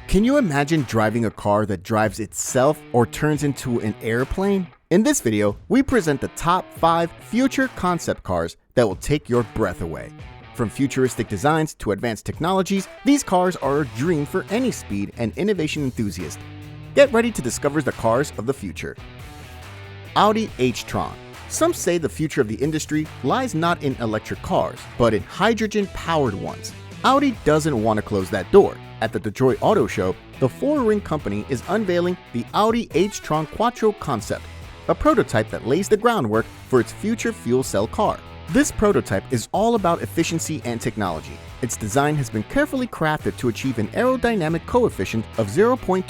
Can you imagine driving a car that drives itself or turns into an airplane? In this video, we present the top 5 future concept cars that will take your breath away. From futuristic designs to advanced technologies, these cars are a dream for any speed and innovation enthusiast. Get ready to discover the cars of the future. Audi e-tron. Some say the future of the industry lies not in electric cars, but in hydrogen-powered ones. Audi doesn't want to close that door. At the Detroit Auto Show, the four-ring company is unveiling the Audi e-tron Quattro concept, a prototype that lays the groundwork for its future fuel cell car. This prototype is all about efficiency and technology. Its design has been carefully crafted to achieve an aerodynamic coefficient of 0.27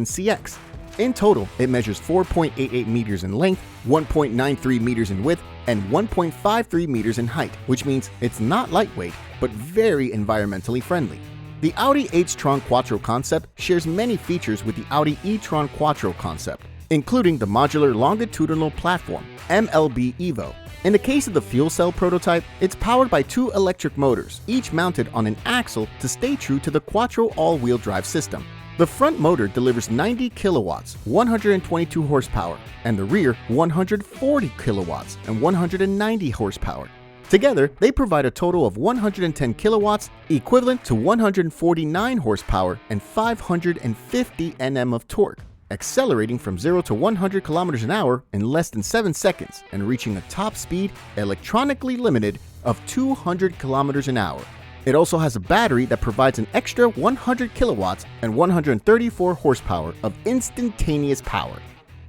cx. In total, it measures 4.88 meters in length, 1.93 meters in width, and 1.53 meters in height, which means it's not lightweight, but very environmentally friendly. The Audi e-tron Quattro concept shares many features with the Audi e-tron Quattro concept, including the modular longitudinal platform, MLB Evo. In the case of the fuel cell prototype, it's powered by 2 electric motors, each mounted on an axle to stay true to the Quattro all-wheel drive system. The front motor delivers 90 kilowatts, 122 horsepower, and the rear 140 kilowatts and 190 horsepower. Together, they provide a total of 110 kilowatts, equivalent to 149 horsepower and 550 Nm of torque, accelerating from 0 to 100 kilometers an hour in less than 7 seconds and reaching a top speed, electronically limited, of 200 kilometers an hour. It also has a battery that provides an extra 100 kilowatts and 134 horsepower of instantaneous power.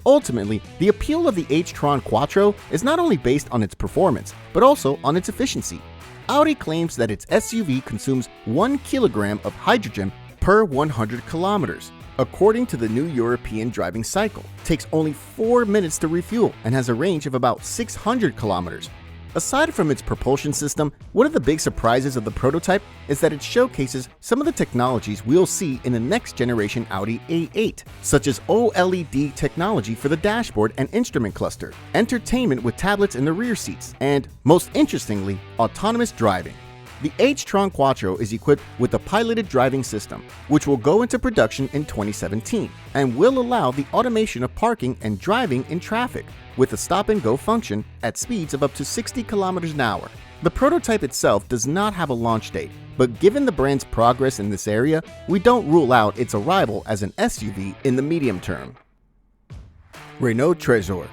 Ultimately, the appeal of the e-tron Quattro is not only based on its performance, but also on its efficiency. Audi claims that its SUV consumes 1 kilogram of hydrogen per 100 kilometers. According to the new European driving cycle, it takes only 4 minutes to refuel and has a range of about 600 kilometers. Aside from its propulsion system, one of the big surprises of the prototype is that it showcases some of the technologies we'll see in the next generation Audi A8, such as OLED technology for the dashboard and instrument cluster, entertainment with tablets in the rear seats, and, most interestingly, autonomous driving. The e-tron Quattro is equipped with a piloted driving system, which will go into production in 2017 and will allow the automation of parking and driving in traffic, with a stop-and-go function at speeds of up to 60 kilometers an hour. The prototype itself does not have a launch date, but given the brand's progress in this area, we don't rule out its arrival as an SUV in the medium term. Renault Trezor.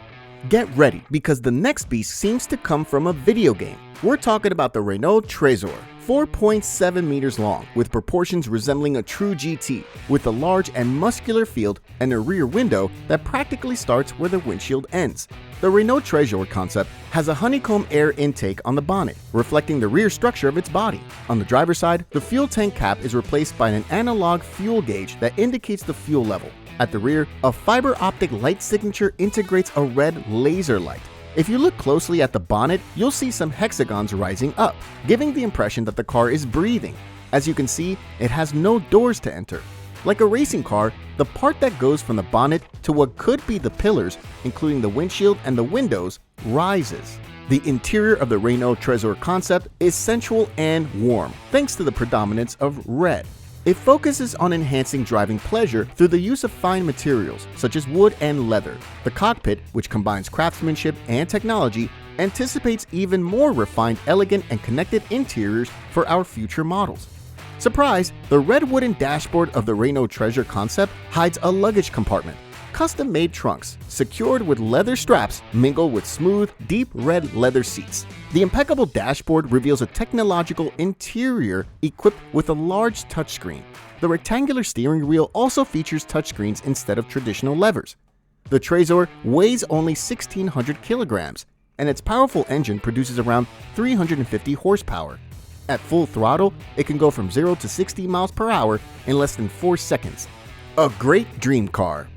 Get ready, because the next beast seems to come from a video game. We're talking about the Renault Trezor, 4.7 meters long, with proportions resembling a true GT, with a large and muscular field and a rear window that practically starts where the windshield ends. The Renault Trezor concept has a honeycomb air intake on the bonnet, reflecting the rear structure of its body. On the driver's side, the fuel tank cap is replaced by an analog fuel gauge that indicates the fuel level. At the rear, a fiber optic light signature integrates a red laser light. If you look closely at the bonnet, you'll see some hexagons rising up, giving the impression that the car is breathing. As you can see, it has no doors to enter. Like a racing car, the part that goes from the bonnet to what could be the pillars, including the windshield and the windows, rises. The interior of the Renault Trezor concept is sensual and warm, thanks to the predominance of red. It focuses on enhancing driving pleasure through the use of fine materials, such as wood and leather. The cockpit, which combines craftsmanship and technology, anticipates even more refined, elegant, and connected interiors for our future models. Surprise! The red wooden dashboard of the Renault Trezor concept hides a luggage compartment. Custom-made trunks, secured with leather straps, mingle with smooth, deep red leather seats. The impeccable dashboard reveals a technological interior equipped with a large touchscreen. The rectangular steering wheel also features touchscreens instead of traditional levers. The Trezor weighs only 1,600 kilograms, and its powerful engine produces around 350 horsepower. At full throttle, it can go from 0 to 60 miles per hour in less than 4 seconds. A great dream car.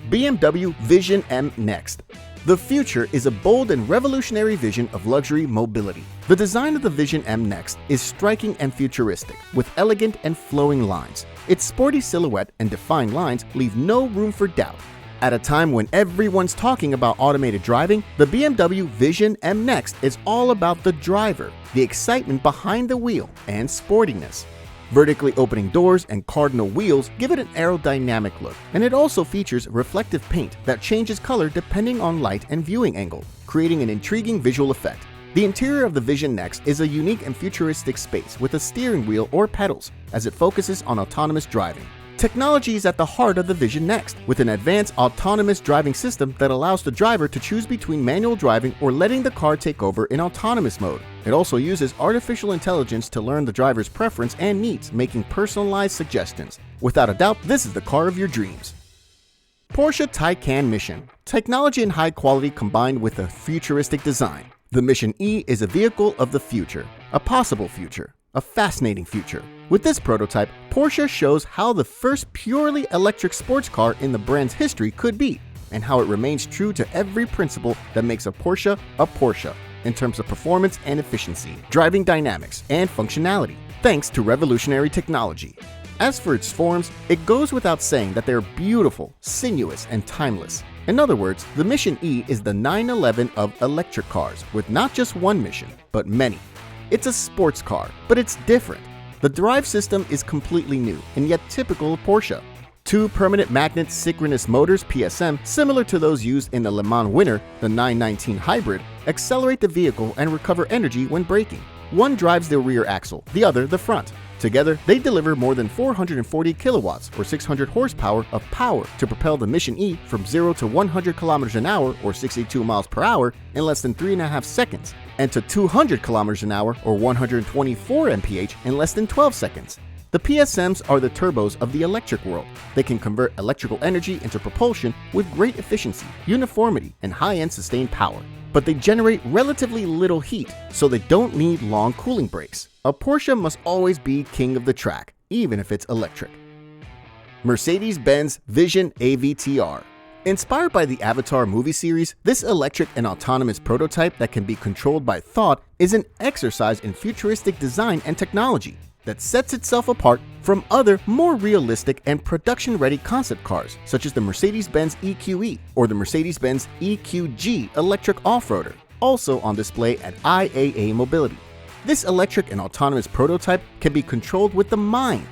BMW Vision M Next. The future is a bold and revolutionary vision of luxury mobility. The design of the Vision M Next is striking and futuristic, with elegant and flowing lines. Its sporty silhouette and defined lines leave no room for doubt. At a time when everyone's talking about automated driving, the BMW Vision M Next is all about the driver, the excitement behind the wheel, and sportiness. Vertically opening doors and cardinal wheels give it an aerodynamic look, and it also features reflective paint that changes color depending on light and viewing angle, creating an intriguing visual effect. The interior of the Vision Next is a unique and futuristic space with a steering wheel or pedals, as it focuses on autonomous driving. Technology is at the heart of the Vision Next, with an advanced autonomous driving system that allows the driver to choose between manual driving or letting the car take over in autonomous mode. It also uses artificial intelligence to learn the driver's preference and needs, making personalized suggestions. Without a doubt, this is the car of your dreams. Porsche Taycan Mission. Technology and high quality combined with a futuristic design. The Mission E is a vehicle of the future, a possible future, a fascinating future. With this prototype, Porsche shows how the first purely electric sports car in the brand's history could be, and how it remains true to every principle that makes a Porsche in terms of performance and efficiency, driving dynamics, and functionality, thanks to revolutionary technology. As for its forms, it goes without saying that they're beautiful, sinuous, and timeless. In other words, the Mission E is the 911 of electric cars, with not just one mission, but many. It's a sports car, but it's different. The drive system is completely new, and yet typical of Porsche. 2 permanent magnet synchronous motors PSM, similar to those used in the Le Mans winner, the 919 Hybrid, accelerate the vehicle and recover energy when braking. One drives the rear axle, the other the front. Together, they deliver more than 440 kilowatts or 600 horsepower of power to propel the Mission E from 0 to 100 kilometers an hour or 62 miles per hour in less than 3.5 seconds, and to 200 kilometers an hour or 124 mph in less than 12 seconds. The PSMs are the turbos of the electric world. They can convert electrical energy into propulsion with great efficiency, uniformity, and high-end sustained power. But they generate relatively little heat, so they don't need long cooling breaks. A Porsche must always be king of the track, even if it's electric. Mercedes-Benz Vision AVTR. Inspired by the Avatar movie series, this electric and autonomous prototype that can be controlled by thought is an exercise in futuristic design and technology that sets itself apart from other more realistic and production-ready concept cars, such as the Mercedes-Benz EQE or the Mercedes-Benz EQG electric off-roader, also on display at IAA Mobility. This electric and autonomous prototype can be controlled with the mind.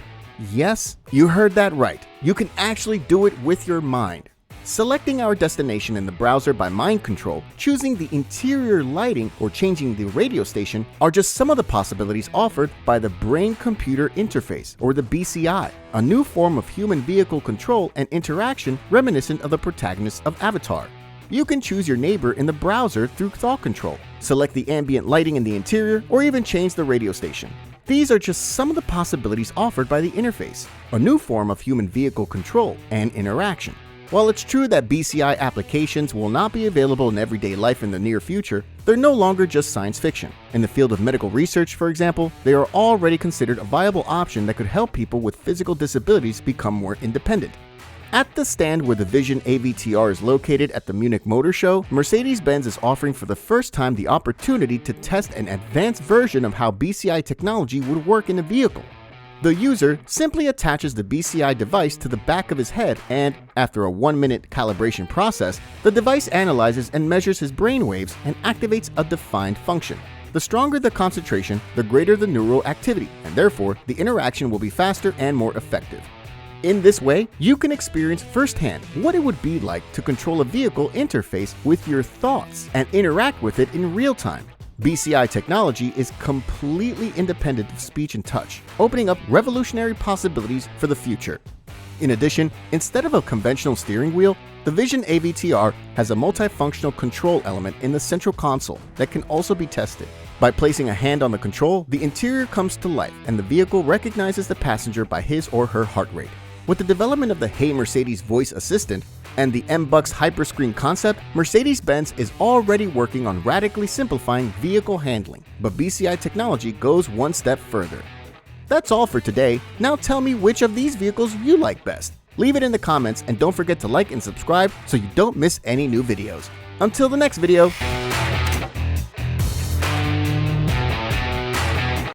Yes, you heard that right. You can actually do it with your mind. Selecting our destination in the browser by mind control, choosing the interior lighting, or changing the radio station are just some of the possibilities offered by the Brain-Computer Interface, or the BCI, a new form of human vehicle control and interaction reminiscent of the protagonist of Avatar. You can choose your neighbor in the browser through thought control, select the ambient lighting in the interior, or even change the radio station. These are just some of the possibilities offered by the interface, a new form of human vehicle control and interaction. While it's true that BCI applications will not be available in everyday life in the near future, they're no longer just science fiction. In the field of medical research, for example, they are already considered a viable option that could help people with physical disabilities become more independent. At the stand where the Vision AVTR is located at the Munich Motor Show, Mercedes-Benz is offering for the first time the opportunity to test an advanced version of how BCI technology would work in a vehicle. The user simply attaches the BCI device to the back of his head and, after a 1-minute calibration process, the device analyzes and measures his brain waves and activates a defined function. The stronger the concentration, the greater the neural activity, and therefore the interaction will be faster and more effective. In this way, you can experience firsthand what it would be like to control a vehicle interface with your thoughts and interact with it in real time. BCI technology is completely independent of speech and touch, opening up revolutionary possibilities for the future. In addition, instead of a conventional steering wheel, the Vision AVTR has a multifunctional control element in the central console that can also be tested. By placing a hand on the control, the interior comes to life and the vehicle recognizes the passenger by his or her heart rate. With the development of the Hey Mercedes voice assistant and the MBUX Hyperscreen concept, Mercedes-Benz is already working on radically simplifying vehicle handling, but BCI technology goes one step further. That's all for today. Now tell me which of these vehicles you like best. Leave it in the comments and don't forget to like and subscribe so you don't miss any new videos. Until the next video.